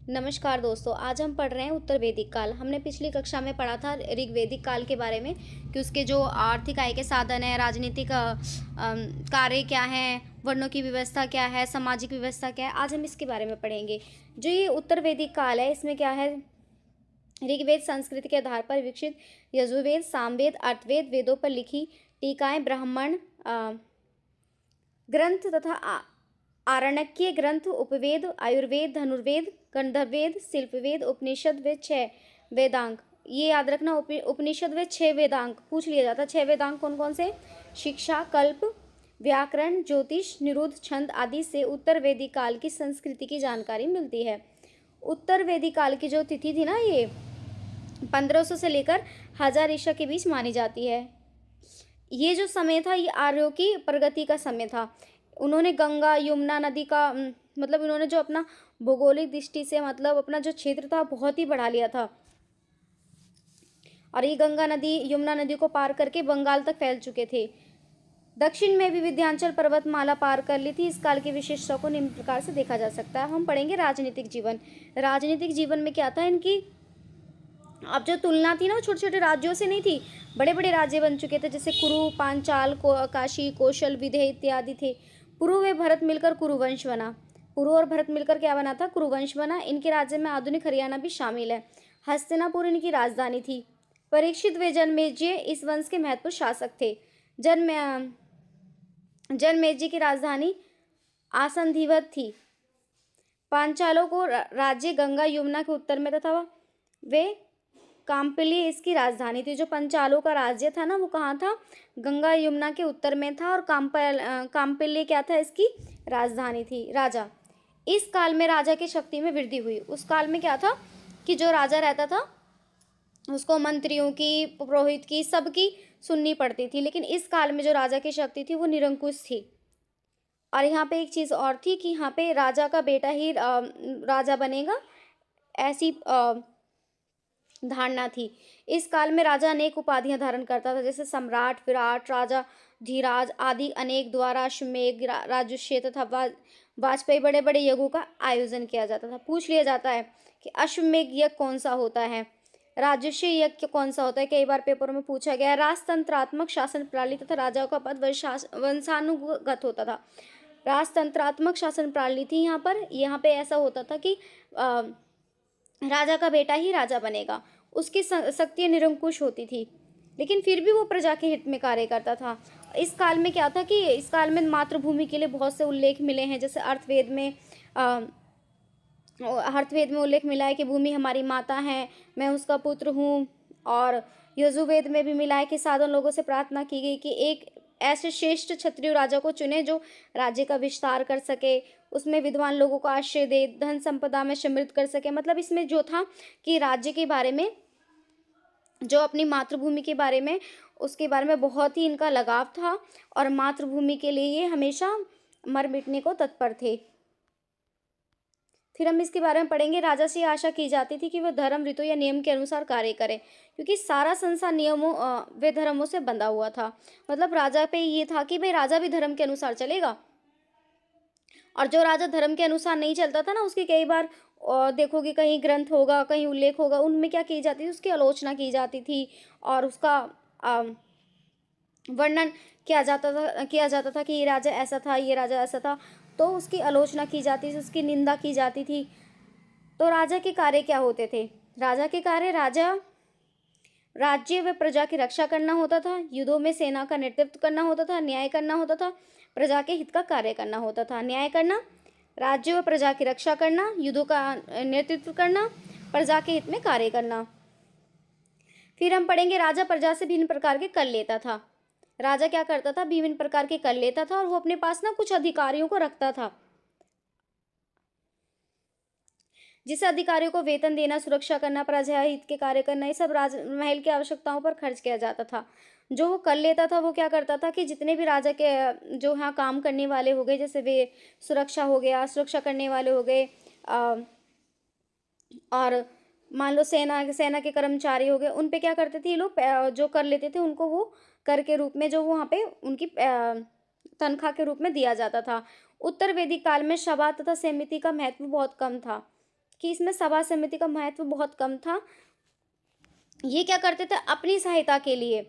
नमस्कार दोस्तों, आज हम पढ़ रहे हैं उत्तर वैदिक काल। हमने पिछली कक्षा में पढ़ा था ऋग्वैदिक काल के बारे में कि उसके जो आर्थिक आय के साधन है, राजनीतिक कार्य क्या हैं, वर्णों की व्यवस्था क्या है, सामाजिक व्यवस्था क्या है। आज हम इसके बारे में पढ़ेंगे। जो ये उत्तर वैदिक काल है, इसमें क्या है, ऋग्वेद संस्कृति के आधार पर विकसित यजुर्वेद, सामवेद, अर्थवेद, वेदों पर लिखी टीकाएं, ब्राह्मण ग्रंथ तथा आरण्यकीय ग्रंथ, उपवेद, आयुर्वेद, धनुर्वेद, गंधर्ववेद, शिल्पवेद, उपनिषद वेद, 6 वेदांग। ये याद रखना, उपनिषद वेद 6 वेदांग पूछ लिया जाता है। 6 वेदांग कौन कौन से? शिक्षा, कल्प, व्याकरण, ज्योतिष, निरुद्ध, छंद आदि से उत्तर वैदिक काल की संस्कृति की जानकारी मिलती है। उत्तर वैदिक काल की जो तिथि थी ना, ये 1500 से लेकर 1000 ईसा के बीच मानी जाती है। ये जो समय था, ये आर्यों की प्रगति का समय था। उन्होंने गंगा यमुना नदी का मतलब इन्होंने जो अपना भौगोलिक दृष्टि से मतलब अपना जो क्षेत्र था बहुत ही बढ़ा लिया था। और ये गंगा नदी यमुना नदी को पार करके बंगाल तक फैल चुके थे। दक्षिण में भी विंध्याचल पर्वतमाला पार कर ली थी। इस काल की विशेषता को निम्न प्रकार से देखा जा सकता है। हम पढ़ेंगे राजनीतिक जीवन। राजनीतिक जीवन में क्या था इनकी, अब जो तुलना थी ना, वो छोटे छोटे राज्यों से नहीं थी, बड़े बड़े राज्य बन चुके थे, जैसे कुरु, पांचाल, काशी, कौशल, विदेह इत्यादि थे। पुरु व भरत मिलकर कुरुवंश बना। पुरु और भरत मिलकर क्या बना था? कुरुवंश बना। इनके राज्य में आधुनिक हरियाणा भी शामिल है। हस्तिनापुर इनकी राजधानी थी। परीक्षित व जनमेजय इस वंश के महत्वपूर्ण शासक थे। जनमेजय की राजधानी आसंधिवत थी। पांचालों को राज्य गंगा यमुना के उत्तर में तथा वे काम्पिल्य इसकी राजधानी थी। जो पंचालों का राज्य था ना, वो कहाँ था? गंगा यमुना के उत्तर में था। और काम्पिल्य क्या था? इसकी राजधानी थी। राजा, इस काल में राजा की शक्ति में वृद्धि हुई। उस काल में क्या था कि जो राजा रहता था उसको मंत्रियों की, पुरोहित की, सबकी सुननी पड़ती थी। लेकिन इस काल में जो राजा की शक्ति थी वो निरंकुश थी। और यहाँ पे एक चीज़ और थी कि यहाँ पे राजा का बेटा ही राजा बनेगा, ऐसी धारणा थी। इस काल में राजा अनेक उपाधियां धारण करता था, जैसे सम्राट, विराट, राजा धीराज आदि अनेक द्वारा अश्वमेध, राजर्षि तथा वाजपेयी बड़े बड़े यज्ञों का आयोजन किया जाता था। पूछ लिया जाता है कि अश्वमेध यज्ञ कौन सा होता है, राजर्षि यज्ञ कौन सा होता है। कई बार पेपरों में पूछा गया है। राजतंत्रात्मक शासन प्रणाली तथा राजाओं का पद वंशानुगत होता था। राजतंत्रात्मक शासन प्रणाली थी यहाँ पे ऐसा होता था कि राजा का बेटा ही राजा बनेगा। उसकी शक्तियाँ निरंकुश होती थी, लेकिन फिर भी वो प्रजा के हित में कार्य करता था। इस काल में क्या था कि इस काल में मातृभूमि के लिए बहुत से उल्लेख मिले हैं। जैसे अर्थवेद में उल्लेख मिला है कि भूमि हमारी माता है, मैं उसका पुत्र हूँ। और यजुर्वेद में भी मिला है कि साधन लोगों से प्रार्थना की गई कि एक ऐसे श्रेष्ठ क्षत्रिय राजा को चुने जो राज्य का विस्तार कर सके, उसमें विद्वान लोगों को आश्रय दे, धन संपदा में समृद्ध कर सके। मतलब इसमें जो था कि राज्य के बारे में, जो अपनी मातृभूमि के बारे में, उसके बारे में बहुत ही इनका लगाव था। और मातृभूमि के लिए ये हमेशा मर मिटने को तत्पर थे। फिर हम इसके बारे में पढ़ेंगे। राजा से आशा की जाती थी कि वह धर्म, ऋतु या नियम के अनुसार कार्य करे, क्योंकि सारा संसार नियमों व धर्मों से बंधा हुआ था। मतलब राजा पे ये था कि भाई राजा भी धर्म के अनुसार चलेगा। और जो राजा धर्म के अनुसार नहीं चलता था ना, उसकी कई बार देखोगे कहीं ग्रंथ होगा, कहीं उल्लेख होगा, उनमें क्या की जाती थी? उसकी आलोचना की जाती थी और उसका वर्णन किया जाता था कि ये राजा ऐसा था, ये राजा ऐसा था। तो उसकी आलोचना की जाती थी, उसकी निंदा की जाती थी। तो राजा के कार्य क्या होते थे? राजा के कार्य, राज्य व प्रजा की रक्षा करना होता था, युद्धों में सेना का नेतृत्व करना होता था, न्याय करना होता था, प्रजा के हित का कार्य करना होता था। न्याय करना, राज्य व प्रजा की रक्षा करना, युद्धों का नेतृत्व करना, प्रजा के हित में कार्य करना। फिर हम पढ़ेंगे राजा प्रजा से भिन्न प्रकार के कर लेता था। राजा क्या करता था? विभिन्न प्रकार के कर लेता था और वो अपने पास ना कुछ अधिकारियों को रखता था, जिस अधिकारियों को वेतन देना, सुरक्षा करना, प्रजा हित के कार्य करना, ये सब राजमहल की आवश्यकताओं पर खर्च किया जाता था। जो वो कर लेता था वो क्या करता था कि जितने भी राजा के जो यहाँ काम करने वाले हो गए, जैसे वे सुरक्षा हो गया, सुरक्षा करने वाले हो गए, और मान लो सेना के कर्मचारी हो गए, उन पे क्या करते थे ये लोग? जो कर लेते थे उनको वो कर के रूप में जो वहाँ पे उनकी तनख्वाह के रूप में दिया जाता था। उत्तर वैदिक काल में सभा तथा समिति का महत्व बहुत कम था। कि इसमें सभा समिति का महत्व बहुत कम था। ये क्या करते थे, अपनी सहायता के लिए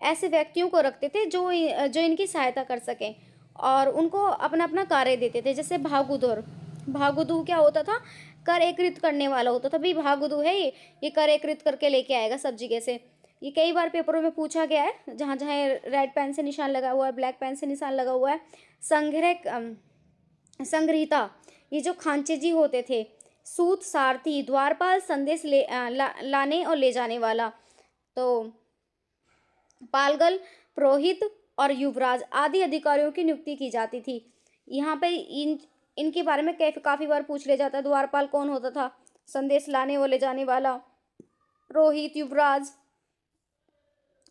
ऐसे व्यक्तियों को रखते थे जो इनकी सहायता कर सकें, और उनको अपना अपना कार्य देते थे। जैसे भागुदौर, भागुदू क्या होता था, कर एकत्रित करने वाला होता था। भाई भागुदू है ये कर एकत्रित करके लेके आएगा सब जगह से। ये कई बार पेपरों में पूछा गया है, जहाँ जहाँ रेड पेन से निशान लगा हुआ है, ब्लैक पेन से निशान लगा हुआ है। संग्रहिता, ये जो खांचे जी होते थे। सूत सारथी, द्वारपाल, संदेश लाने और ले जाने वाला। तो पालगल, पुरोहित और युवराज आदि अधिकारियों की नियुक्ति की जाती थी। यहाँ पे इनके बारे में काफी बार पूछ लिया जाता है। द्वारपाल कौन होता था, संदेश लाने और ले जाने वाला, पुरोहित, युवराज।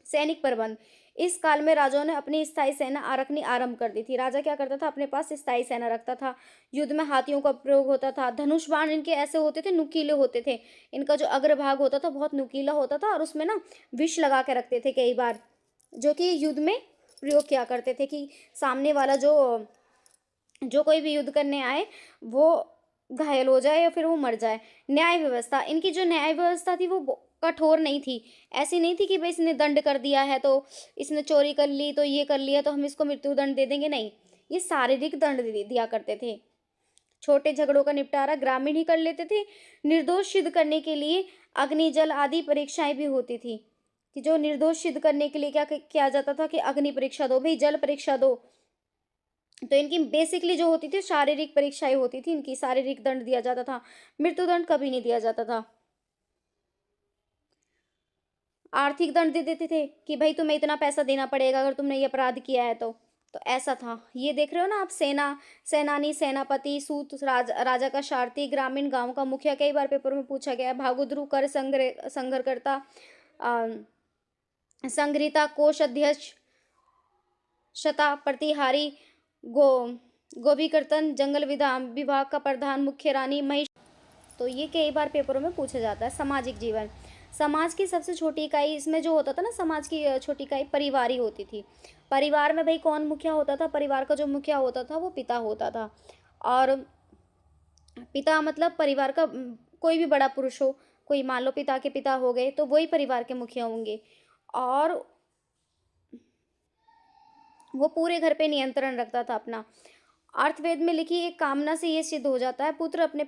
सैनिक प्रबंध, इस काल में राजाओं ने अपनी स्थायी सेना रखनी आरंभ कर दी थी। राजा क्या करता था, अपने पास स्थायी सेना रखता था। युद्ध में हाथियों का प्रयोग होता था। धनुष बाण इनके ऐसे होते थे, नुकीले होते थे। इनका जो अग्रभाग होता था बहुत नुकीला होता था, और उसमें ना विष लगा के रखते थे कई बार, जो कि युद्ध में प्रयोग किया करते थे कि सामने वाला जो कोई भी युद्ध करने आए वो घायल हो जाए या फिर वो मर जाए। न्याय व्यवस्था, इनकी जो न्याय व्यवस्था थी वो कठोर नहीं थी। ऐसी नहीं थी कि भाई इसने दंड कर दिया है तो इसने चोरी कर ली तो ये कर लिया तो हम इसको मृत्युदंड दे देंगे, नहीं। ये शारीरिक दंड दिया करते थे। छोटे झगड़ों का निपटारा ग्रामीण ही कर लेते थे। निर्दोष सिद्ध करने के लिए अग्नि जल आदि परीक्षाएं भी होती थी, कि जो निर्दोष सिद्ध करने के लिए क्या किया जाता था कि अग्नि परीक्षा दो, भाई जल परीक्षा दो। तो इनकी बेसिकली जो होती थी शारीरिक परीक्षाएं होती थी, इनकी शारीरिक दंड दिया जाता था, मृत्युदंड कभी नहीं दिया जाता था। आर्थिक दंड दे देते थे कि भाई तुम्हें इतना पैसा देना पड़ेगा अगर तुमने ये अपराध किया है तो ऐसा था। ये देख रहे हो ना आप, सेनानी, सेनापति, सूत, राजा का सारथी, ग्रामीण, गांव का मुखिया, कई बार पेपर में पूछा गया है। भागुद्रू, कर संग्रहकर्ता, संग्रहिता, कोष अध्यक्ष, शता प्रतिहारी, गोभिकर्तन, जंगल विभाग का प्रधान, मुख्य रानी, महिष। तो ये कई बार पेपरों में पूछा जाता है। सामाजिक जीवन, समाज की सबसे छोटी इकाई, इसमें जो होता था ना समाज की छोटी इकाई परिवार ही होती थी। परिवार में भाई कौन मुखिया होता था, परिवार का जो मुखिया होता था वो पिता होता था। और पिता मतलब परिवार का कोई भी बड़ा पुरुष हो, कोई मान लो पिता के पिता हो गए तो वही परिवार के मुखिया होंगे, और वो पूरे घर पे नियंत्रण रखता था अपना। अर्थवेद में लिखी एक कामना से ये सिद्ध हो जाता है, पुत्र अपने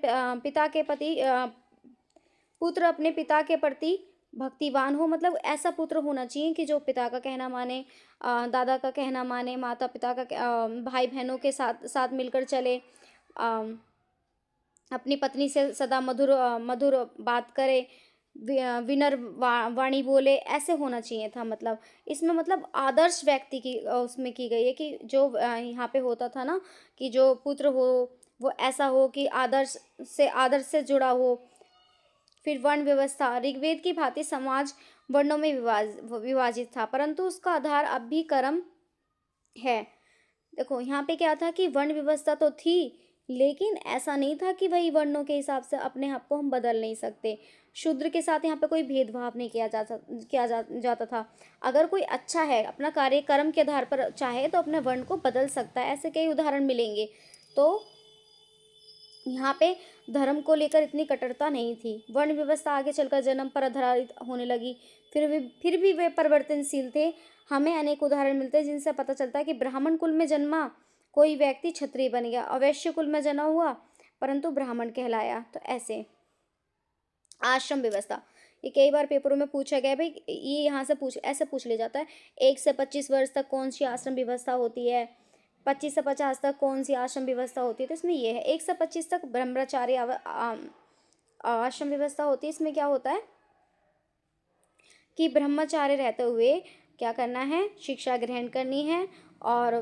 पिता के प्रति भक्तिवान हो। मतलब ऐसा पुत्र होना चाहिए कि जो पिता का कहना माने, दादा का कहना माने, माता पिता का भाई बहनों के साथ मिलकर चले, अपनी पत्नी से सदा मधुर बात करे, विनर वाणी बोले, ऐसे होना चाहिए था। मतलब इसमें मतलब आदर्श व्यक्ति की उसमें की गई है कि जो यहाँ पे होता था ना कि जो पुत्र हो वो ऐसा हो कि आदर्श से जुड़ा हो। फिर वर्ण व्यवस्था, ऋग्वेद की भांति समाज वर्णों में विभाजित था, परंतु उसका आधार अब भी कर्म है। देखो यहाँ पे क्या था कि वर्ण व्यवस्था तो थी, लेकिन ऐसा नहीं था कि वही वर्णों के हिसाब से अपने आप को हम बदल नहीं सकते। शूद्र के साथ यहाँ पे कोई भेदभाव नहीं जाता था। अगर कोई अच्छा है, अपना कार्य कर्म के आधार पर चाहे तो अपने वर्ण को बदल सकता है। ऐसे कई उदाहरण मिलेंगे। तो यहाँ पे धर्म को लेकर इतनी कट्टरता नहीं थी। वर्ण व्यवस्था आगे चलकर जन्म पर आधारित होने लगी, फिर भी वे परिवर्तनशील थे। हमें अनेक उदाहरण मिलते हैं जिनसे पता चलता है कि ब्राह्मण कुल में जन्मा कोई व्यक्ति क्षत्रिय बन गया, अवैश्य कुल में जन्मा हुआ परंतु ब्राह्मण कहलाया। तो ऐसे आश्रम व्यवस्था, ये कई बार पेपरों में पूछा गया। भाई ये यहाँ से ऐसे पूछ लिया जाता है, 1 से 25 वर्ष तक कौन सी आश्रम व्यवस्था होती है, 25 से 50 तक कौन सी आश्रम व्यवस्था होती है। तो इसमें ये है 1 से 25 तक ब्रह्मचार्य आश्रम व्यवस्था होती है। इसमें क्या होता है कि ब्रह्मचार्य रहते हुए क्या करना है, शिक्षा ग्रहण करनी है और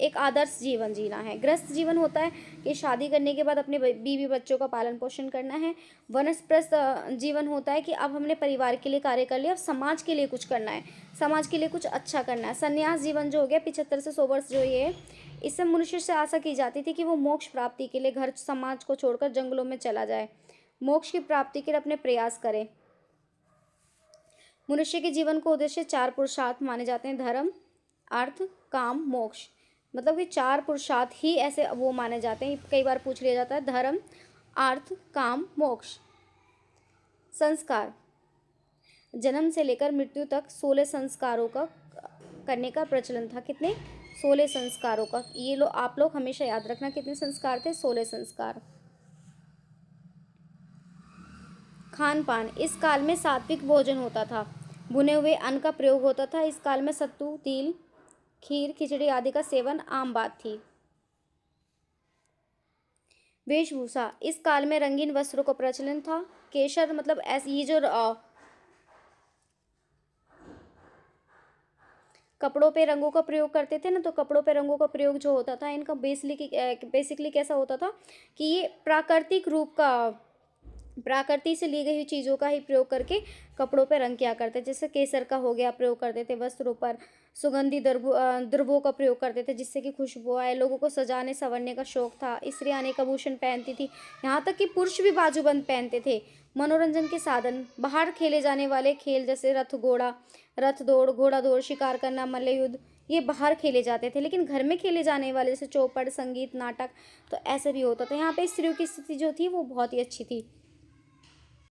एक आदर्श जीवन जीना है। गृहस्थ जीवन होता है कि शादी करने के बाद अपने बीवी बच्चों का पालन पोषण करना है। वानप्रस्थ जीवन होता है कि अब हमने परिवार के लिए कार्य कर लिया, अब समाज के लिए कुछ करना है, समाज के लिए कुछ अच्छा करना है। संन्यास जीवन जो हो गया 75 से 100 वर्ष जो ये है, इससे मनुष्य से आशा की जाती थी कि वो मोक्ष प्राप्ति के लिए घर समाज को छोड़कर जंगलों में चला जाए, मोक्ष की प्राप्ति के लिए अपने प्रयास करे। मनुष्य के जीवन को उद्देश्य 4 पुरुषार्थ माने जाते हैं, धर्म, अर्थ, काम, मोक्ष। मतलब कि 4 पुरुषार्थ ही ऐसे वो माने जाते हैं। कई बार पूछ लिया जाता है धर्म, अर्थ, काम, मोक्ष। संस्कार, जन्म से लेकर मृत्यु तक 16 संस्कारों का करने का प्रचलन था। कितने? 16 संस्कारों का। ये लो आप लोग हमेशा याद रखना, कितने संस्कार थे? 16 संस्कार। खान पान, इस काल में सात्विक भोजन होता था, भुने हुए अन्न का प्रयोग होता था। इस काल में सत्तू, तिल, खीर, खिचड़ी आदि का सेवन आम बात थी। वेशभूषा, इस काल में रंगीन वस्त्रों का प्रचलन था। केशर मतलब ऐसे ये जो कपड़ों पे रंगों का प्रयोग करते थे ना, तो कपड़ों पे रंगों का प्रयोग जो होता था इनका बेसिकली कैसा होता था कि ये प्राकृतिक रूप का, प्रकृति से ली गई हुई चीज़ों का ही प्रयोग करके कपड़ों पे रंग किया करते थे। जैसे केसर का हो गया, प्रयोग करते थे वस्त्रों पर। सुगंधी द्रव्यों का प्रयोग करते थे जिससे कि खुशबू आए। लोगों को सजाने संवरने का शौक था। स्त्रियाँ अनेक आभूषण पहनती थी, यहाँ तक कि पुरुष भी बाजूबंद पहनते थे। मनोरंजन के साधन, बाहर खेले जाने वाले खेल जैसे रथ दौड़, घोड़ा दौड़, शिकार करना, मल्लयुद्ध, ये बाहर खेले जाते थे। लेकिन घर में खेले जाने वाले जैसे चौपड़, संगीत, नाटक, तो ऐसे भी होता था। यहाँ पे स्त्रियों की स्थिति जो थी वो बहुत ही अच्छी थी।